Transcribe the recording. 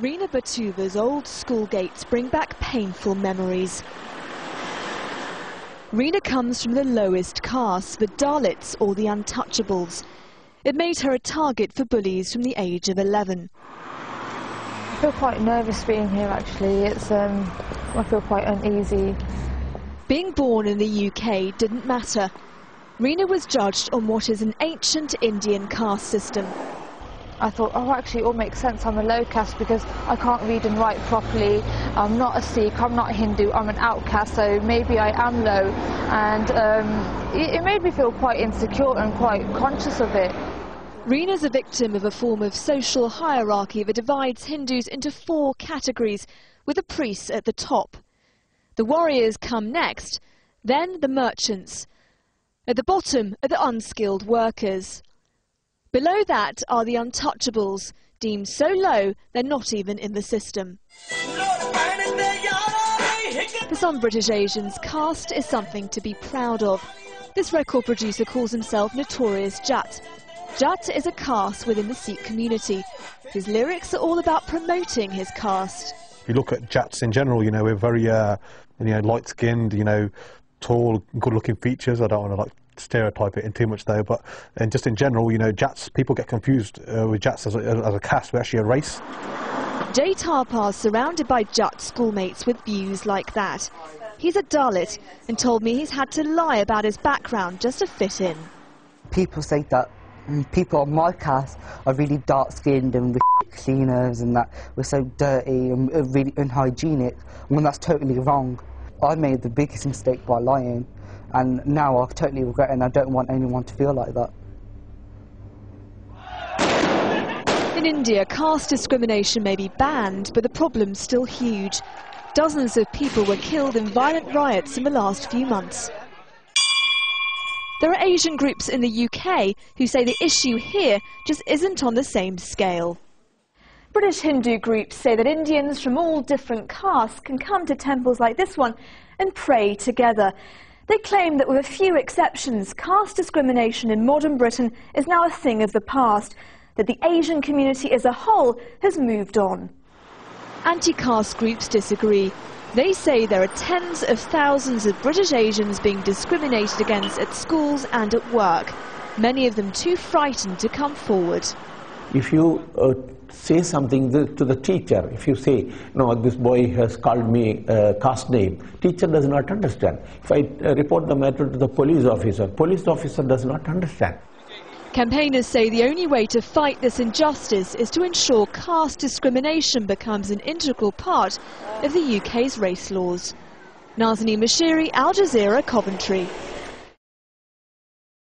Reena Batuva's old school gates bring back painful memories. Reena comes from the lowest caste, the Dalits or the untouchables. It made her a target for bullies from the age of 11. I feel quite nervous being here actually. I feel quite uneasy. Being born in the UK didn't matter. Reena was judged on what is an ancient Indian caste system. I thought, oh, actually it all makes sense. I'm a low caste because I can't read and write properly. I'm not a Sikh, I'm not Hindu, I'm an outcast, so maybe I am low. And it made me feel quite insecure and quite conscious of it. Reena's a victim of a form of social hierarchy that divides Hindus into 4 categories, with the priests at the top. The warriors come next, then the merchants. At the bottom are the unskilled workers. Below that are the untouchables, deemed so low they're not even in the system. For some British Asians, caste is something to be proud of. This record producer calls himself Notorious Jat. Jat is a caste within the Sikh community. His lyrics are all about promoting his caste. If you look at Jats in general, you know, we're very, light-skinned, tall, good-looking features. I don't want to stereotype it in too much though, but just in general, Jats, people get confused with Jats as a caste. We're actually a race. Jay Tarpar's surrounded by Jat schoolmates with views like that. He's a Dalit and told me he's had to lie about his background just to fit in. People say that people on my caste are really dark-skinned and we're cleaners and that we're so dirty and really unhygienic, when that's totally wrong. I made the biggest mistake by lying, and now I totally regret it, and I don't want anyone to feel like that. In India, caste discrimination may be banned, but the problem's still huge. Dozens of people were killed in violent riots in the last few months. There are Asian groups in the UK who say the issue here just isn't on the same scale. British Hindu groups say that Indians from all different castes can come to temples like this one and pray together. They claim that with a few exceptions, caste discrimination in modern Britain is now a thing of the past, that the Asian community as a whole has moved on. Anti-caste groups disagree. They say there are tens of thousands of British Asians being discriminated against at schools and at work, many of them too frightened to come forward. If you say something to the teacher, if you say, no, this boy has called me a caste name, teacher does not understand. If I report the matter to the police officer does not understand. Campaigners say the only way to fight this injustice is to ensure caste discrimination becomes an integral part of the UK's race laws. Nazanin Bashiri, Al Jazeera, Coventry.